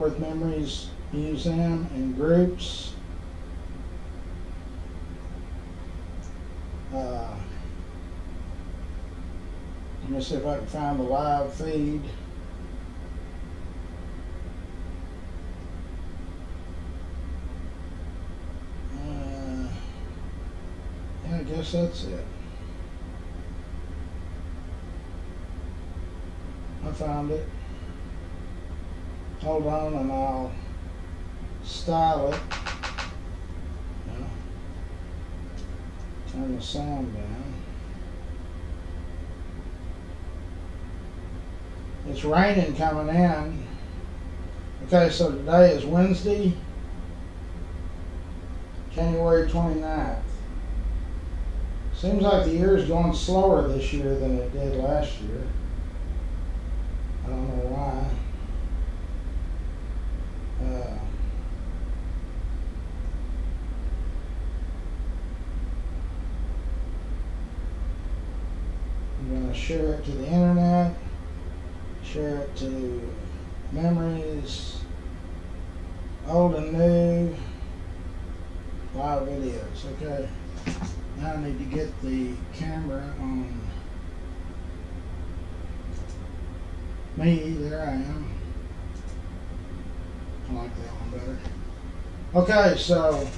With Memories Museum in groups. Let me see if I can find the live feed. Yeah, I guess that's it. I found it. Hold on and I'll style it. Yeah. Turn the sound down. It's raining coming in. Okay, so today is Wednesday, January 29th. Seems like the year's going slower this year than it did last year. I don't know why. I'm going to share it to the internet, share it to Memories, old and new, live videos. Okay, now I need to get the camera on me. There I am. I like that one better. Okay, so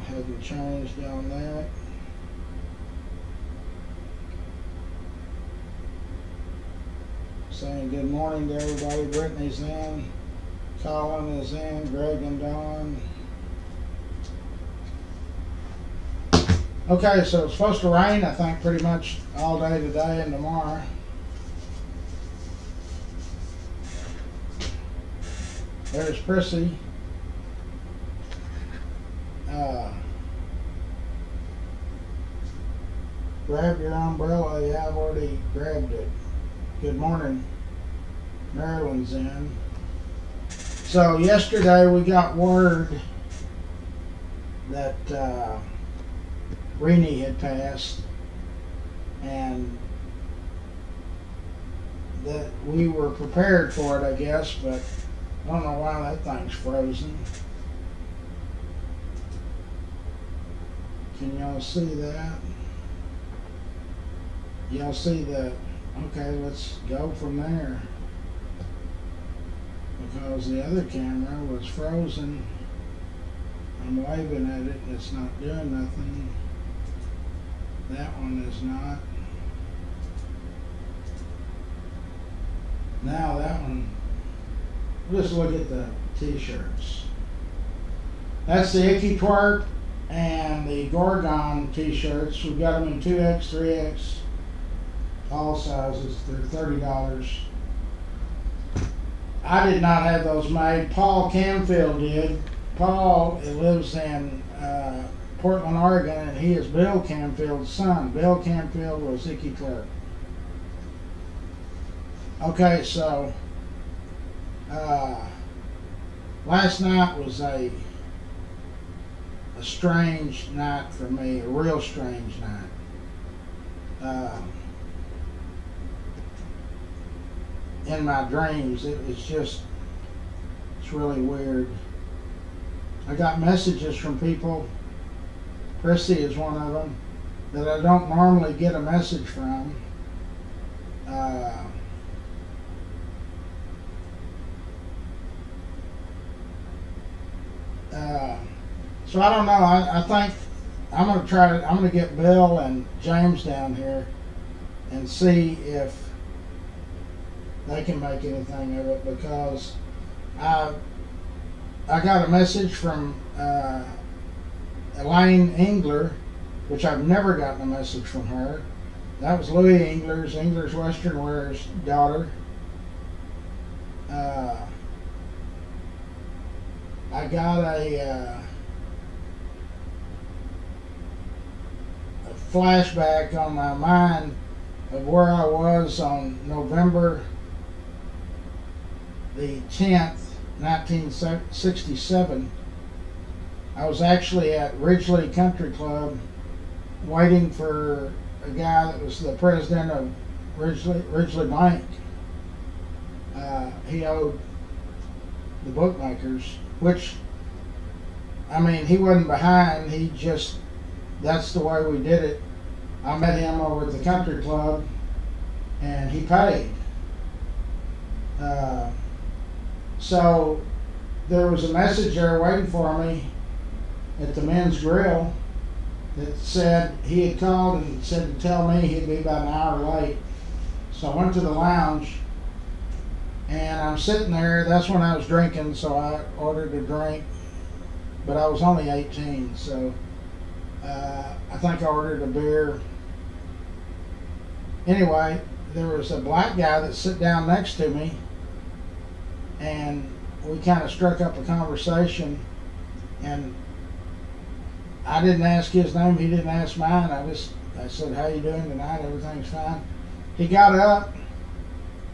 hadn't changed on that. Saying good morning to everybody. Brittany's in, Colin is in, Greg and Dawn. Okay, so it's supposed to rain, I think, pretty much all day today and tomorrow. There's Prissy. Grab your umbrella. Yeah, I've already grabbed it. Good morning. Marilyn's in. So yesterday we got word that Renee had passed, and that we were prepared for it, I guess, but I don't know why that thing's frozen. Can y'all see that? Y'all see the, okay, let's go from there. Because the other camera was frozen. I'm waving at it and it's not doing nothing. That one is not. Now that one, let's look at the t-shirts. That's the Icky Twerk and the Gorgon t-shirts. We've got them in 2X, 3X, all sizes. They're $30. I did not have those made. Paul Camfield did. Paul lives in Portland, Oregon, and he is Bill Camfield's son. Bill Camfield was Icky Twerk. Okay, so last night was a strange night for me, a real strange night. In my dreams, it's really weird. I got messages from people, Prissy is one of them, that I don't normally get a message from. So I don't know. I think I'm going to get Bill and James down here and see if they can make anything of it, because I got a message from Elaine Engler, which I've never gotten a message from her. That was Louis Engler's Western Wear's daughter. I got a flashback on my mind of where I was on November the 10th, 1967. I was actually at Ridgely Country Club waiting for a guy that was the president of Ridgely Bank he owed the bookmakers, which, I mean, he wasn't behind. He just, that's the way we did it. I met him over at the country club, and he paid. So there was a message there waiting for me at the men's grill that said he had called and said to tell me he'd be about an hour late. So I went to the lounge, and I'm sitting there. That's when I was drinking, so I ordered a drink, but I was only 18, so I think I ordered a beer. Anyway, there was a black guy that sat down next to me, and we kind of struck up a conversation, and I didn't ask his name, he didn't ask mine. I said, how you doing tonight? Everything's fine. He got up,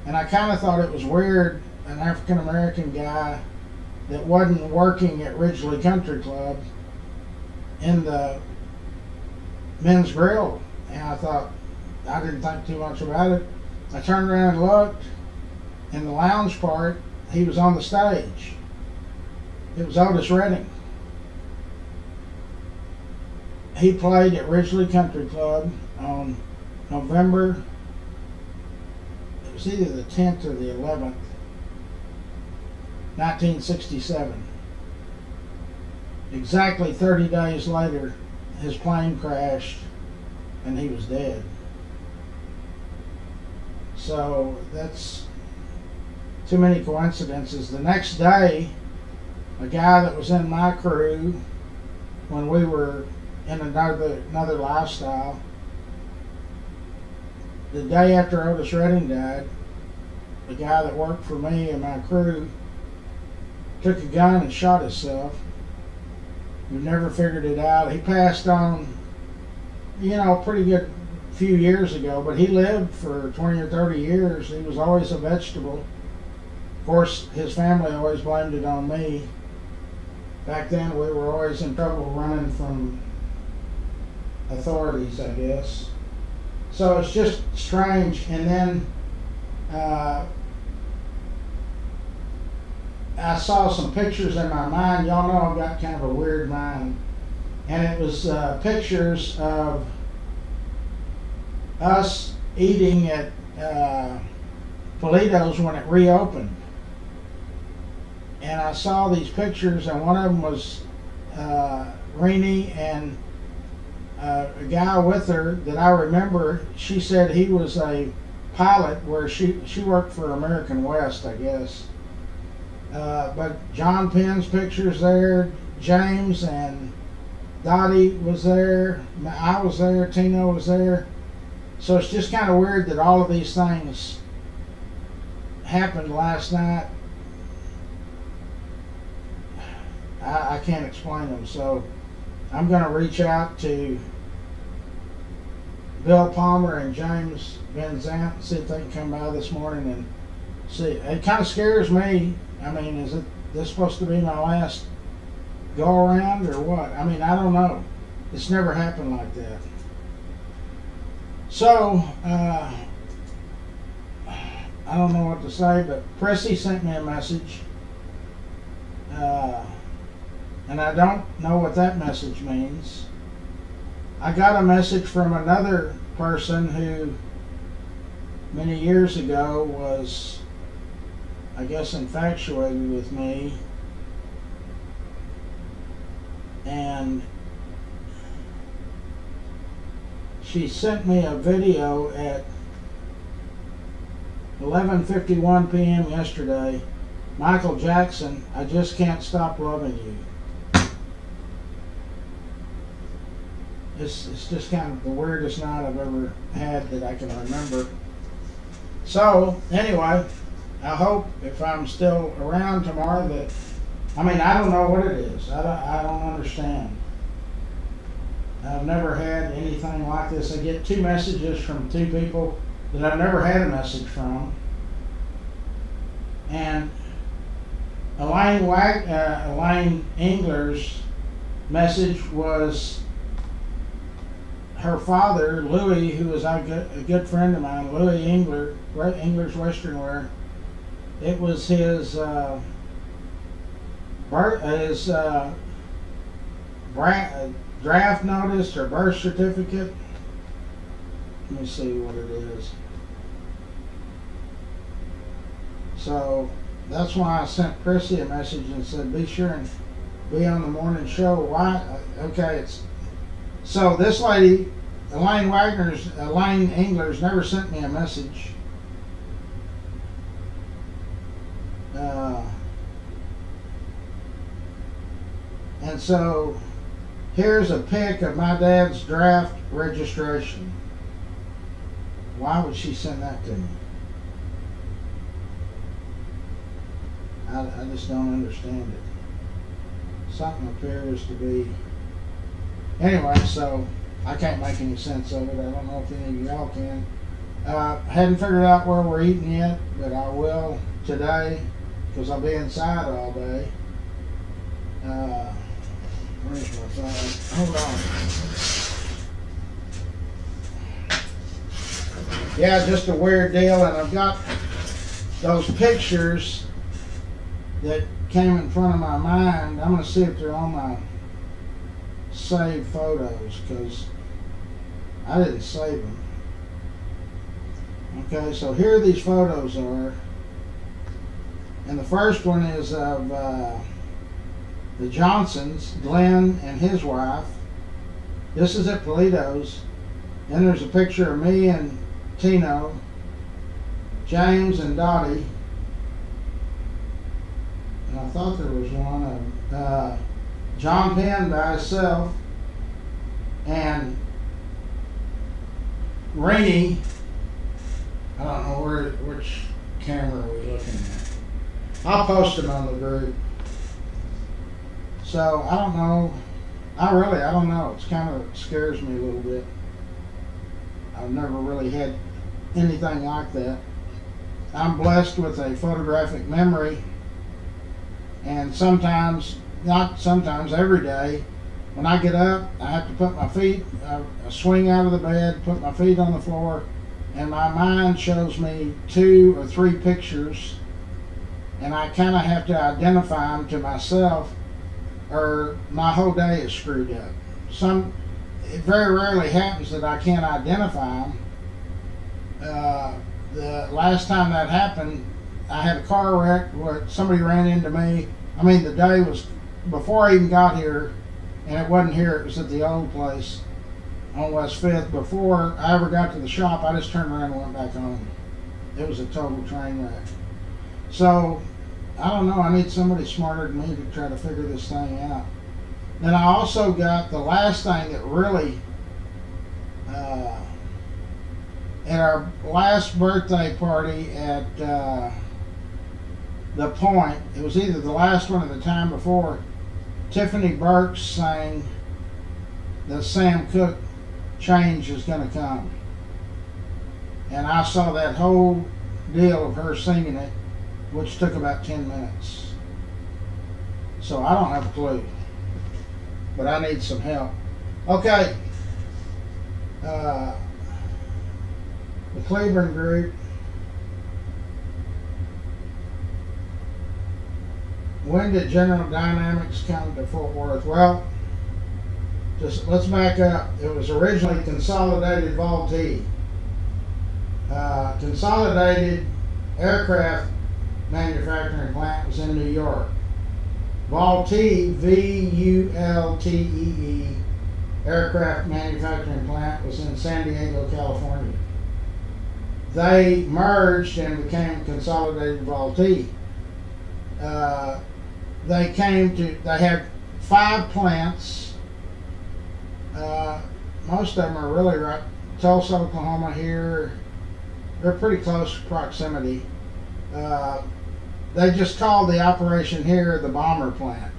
and I kind of thought it was weird, an African American guy that wasn't working at Ridgely Country Club in the men's grill. And I thought, I didn't think too much about it. I turned around and looked. In the lounge part, he was on the stage. It was Otis Redding. He played at Ridgely Country Club on November, it was either the 10th or the 11th, 1967. Exactly 30 days later, his plane crashed and he was dead. So that's too many coincidences. The next day, a guy that was in my crew when we were in another lifestyle, the day after Otis Redding died, the guy that worked for me and my crew took a gun and shot himself. We never figured it out. He passed on, pretty good few years ago, but he lived for 20 or 30 years. He was always a vegetable. Of course, his family always blamed it on me. Back then, we were always in trouble running from authorities, I guess. So it's just strange. And then I saw some pictures in my mind. Y'all know I've got kind of a weird mind. And it was pictures of us eating at Polito's when it reopened. And I saw these pictures, and one of them was Renee and a guy with her that I remember. She said he was a pilot where she worked for American West, I guess. But John Penn's pictures there, James and Dottie was there, I was there, Tino was there. So it's just kind of weird that all of these things happened last night. I can't explain them, so I'm going to reach out to Bill Palmer and James Van Zant and see if they can come by this morning and see. It kind of scares me. I mean, is this supposed to be my last go around or what? I mean, I don't know. It's never happened like that. So, I don't know what to say, but Prissy sent me a message. And I don't know what that message means. I got a message from another person who many years ago was, I guess, infatuated with me. And she sent me a video at 11:51 p.m. yesterday. Michael Jackson, I Just Can't Stop Loving You. It's just kind of the weirdest night I've ever had that I can remember. So, anyway, I hope if I'm still around tomorrow that, I mean, I don't know what it is. I don't understand. I've never had anything like this. I get 2 messages from 2 people that I've never had a message from. And Elaine Engler's message was her father, Louis, who was a good friend of mine, Louis Engler, Engler's Western Wear. It was his draft notice or birth certificate. Let me see what it is. So that's why I sent Chrissy a message and said, be sure and be on the morning show. Why? Okay, so this lady, Elaine Engler's never sent me a message. And so here's a pic of my dad's draft registration. Why would she send that to me? I just don't understand it. Something appears to be. Anyway, so I can't make any sense of it. I don't know if any of y'all can. Hadn't figured out where we're eating yet, but I will today because I'll be inside all day. Where's my phone? Hold on. Yeah, just a weird deal, and I've got those pictures that came in front of my mind. I'm going to see if they're on my saved photos because I didn't save them. Okay, so here these photos are. And the first one is of the Johnsons, Glenn and his wife. This is at Polito's. Then there's a picture of me and Tino, James and Dottie. And I thought there was one of John Penn by himself and Rainey. I don't know which camera are we looking at. I'll post them on the group. So I don't know. I don't know. It kind of scares me a little bit. I've never really had anything like that. I'm blessed with a photographic memory, and sometimes, not sometimes, every day, when I get up, I have to put my feet, I swing out of the bed, put my feet on the floor, and my mind shows me 2 or 3 pictures, and I kind of have to identify them to myself, or my whole day is screwed up. It very rarely happens that I can't identify them. The last time that happened, I had a car wreck where somebody ran into me. I mean, the day was before I even got here, and it wasn't here, it was at the old place on West 5th. Before I ever got to the shop, I just turned around and went back home. It was a total train wreck. So, I don't know, I need somebody smarter than me to try to figure this thing out. Then I also got the last thing that really, at our last birthday party at the Point, it was either the last one or the time before, Tiffany Burks sang the Sam Cooke Change Is Gonna Come. And I saw that whole deal of her singing it, which took about 10 minutes. So I don't have a clue, but I need some help. Okay. The Cleveland group. When did General Dynamics come to Fort Worth? Well, just let's back up. It was originally Consolidated Vultee. Consolidated Aircraft Manufacturing Plant was in New York. Vultee, V-U-L-T-E-E, Aircraft Manufacturing Plant was in San Diego, California. They merged and became Consolidated Vultee. They had 5 plants. Most of them are really right. Tulsa, Oklahoma here. They're pretty close proximity. They just called the operation here the bomber plant.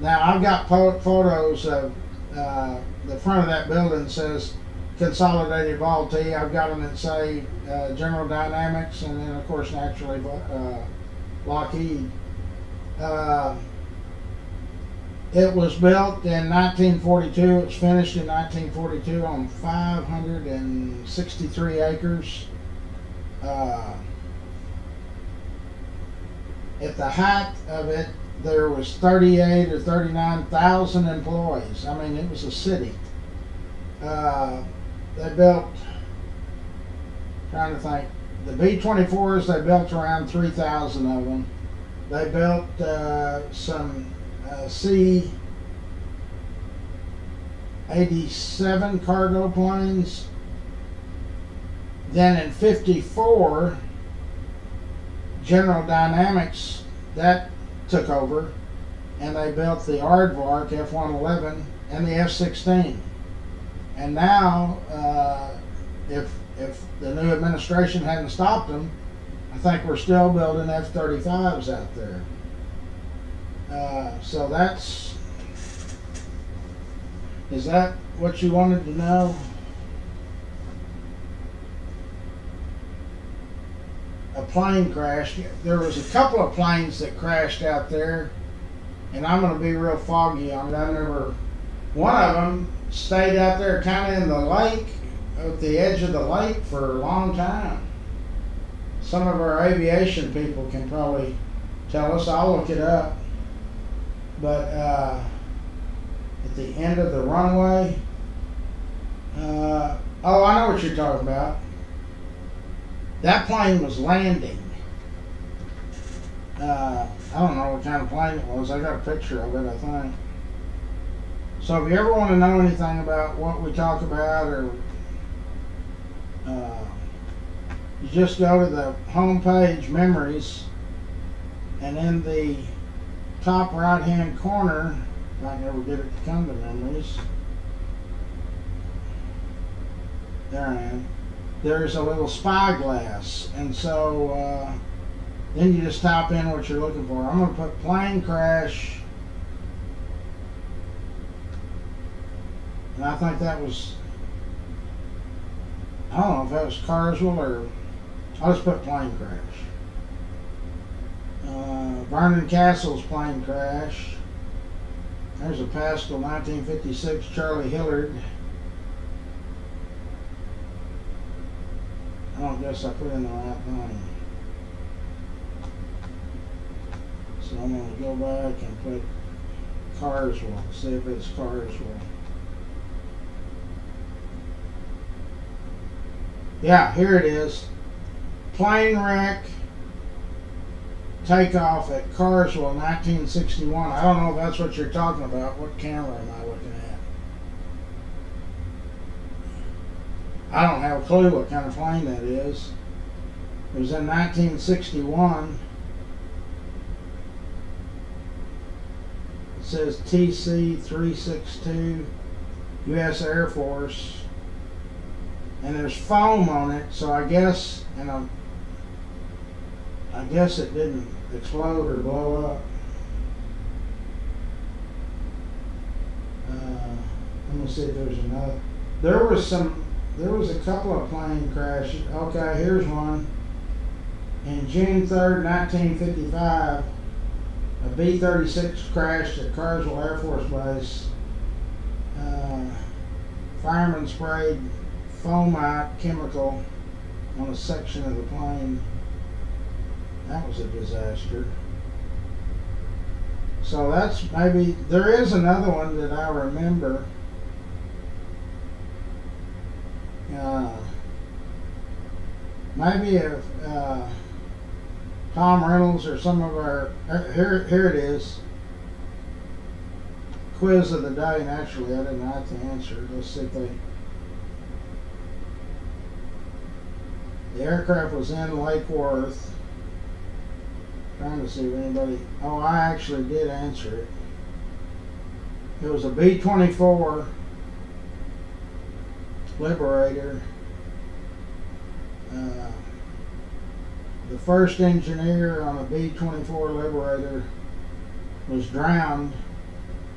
Now I've got photos of the front of that building says Consolidated Vultee. I've got them that say General Dynamics, and then of course naturally Lockheed. It was built in 1942. It was finished in 1942 on 563 acres. at the height of it, there was 38 or 39,000 employees. I mean, it was a city. They built, trying to think, the B-24s, they built around 3,000 of them. They built some C-87 cargo planes. Then in 54, General Dynamics, that took over, and they built the Aardvark F-111 and the F-16. And now, if the new administration hadn't stopped them, I think we're still building F-35s out there. So that's, is that what you wanted to know? A plane crash. There was a couple of planes that crashed out there, and I'm going to be real foggy on it. One of them stayed out there kind of in the lake, at the edge of the lake for a long time. Some of our aviation people can probably tell us. I'll look it up. But at the end of the runway, oh, I know what you're talking about. That plane was landing. I don't know what kind of plane it was. I got a picture of it, I think. So if you ever want to know anything about what we talk about, or you just go to the home page, Memories, and in the top right hand corner, if I can ever get it to come to Memories, there I am. There's a little spyglass, and so then you just type in what you're looking for. I'm going to put plane crash, and I think that was, I don't know if that was Carswell, or I'll just put plane crash. Vernon Castle's plane crash. There's a Pascal 1956 Charlie Hillard. I don't guess I put in the right thing. So I'm going to go back and put Carswell, see if it's Carswell. Yeah, here it is. Plane wreck, takeoff at Carswell, 1961. I don't know if that's what you're talking about. What camera am I looking at? I don't have a clue what kind of plane that is. It was in 1961. It says TC-362, U.S. Air Force. And there's foam on it, so I guess, I guess it didn't explode or blow up. Let me see if there's another. There was a couple of plane crashes. Okay, here's one. In June 3rd, 1955, a B-36 crashed at Carswell Air Force Base. Firemen sprayed foamite chemical on a section of the plane. That was a disaster. So that's maybe, there is another one that I remember. Maybe if Tom Reynolds or some of our, here it is. Quiz of the day. Naturally, I didn't have to answer. Let's see if they. The aircraft was in Lake Worth. Trying to see if anybody. Oh, I actually did answer it. It was a B-24 Liberator. The first engineer on a B-24 Liberator was drowned,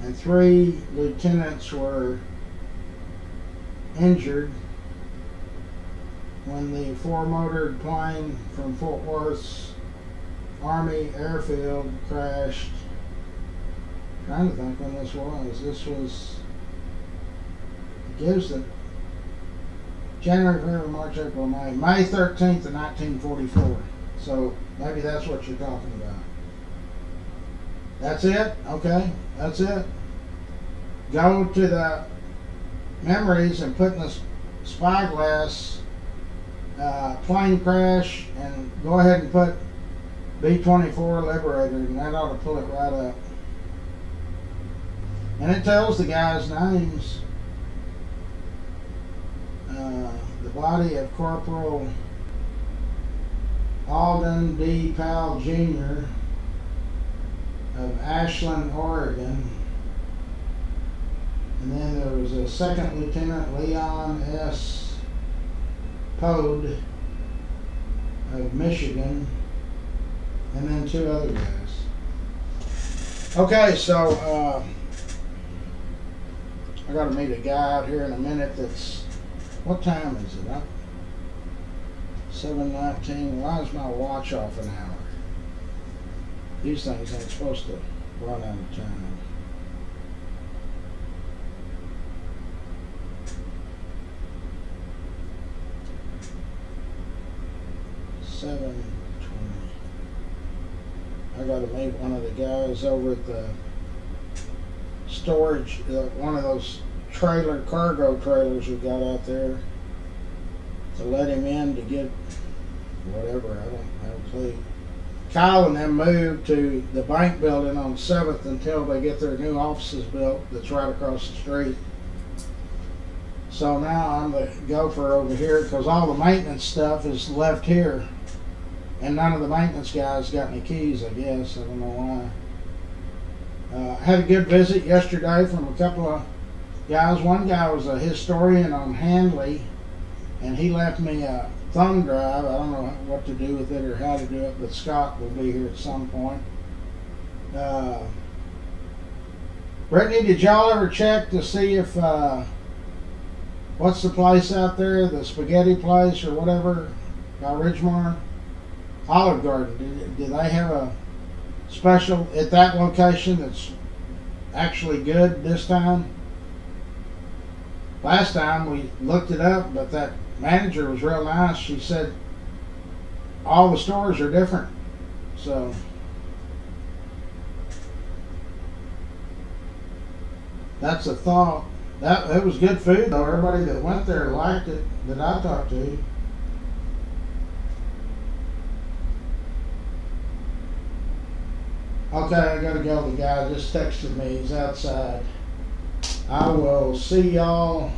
and 3 lieutenants were injured when the 4-motored plane from Fort Worth's Army Airfield crashed. I'm trying to think when this was. This was, it gives it January, February, March, April, May. May 13th of 1944. So maybe that's what you're talking about. That's it? Okay, that's it. Go to the memories and put in the spyglass plane crash and go ahead and put B-24 Liberator, and that ought to pull it right up. And it tells the guys' names. The body of Corporal Alden D. Powell Jr. of Ashland, Oregon. And then there was a Second Lieutenant Leon S. Pode of Michigan. And then two other guys. Okay, so I got to meet a guy out here in a minute that's, what time is it? 7:19. Why is my watch off an hour? These things ain't supposed to run out of time. $7:20. I got to meet one of the guys over at the storage, one of those cargo trailers we got out there, to let him in to get whatever. I don't have a clue. Kyle and them moved to the bank building on 7th until they get their new offices built that's right across the street. So now I'm the gopher over here because all the maintenance stuff is left here. And none of the maintenance guys got any keys, I guess. I don't know why. Had a good visit yesterday from a couple of guys. One guy was a historian on Handley, and he left me a thumb drive. I don't know what to do with it or how to do it, but Scott will be here at some point. Brittany, did y'all ever check to see if, what's the place out there, the spaghetti place or whatever, by Ridgemar? Olive Garden, do they have a special at that location that's actually good this time? Last time we looked it up, but that manager was real nice. She said all the stores are different. So that's a thought. It was good food though. Everybody that went there liked it that I talked to. Okay, I gotta go. The guy just texted me. He's outside. I will see y'all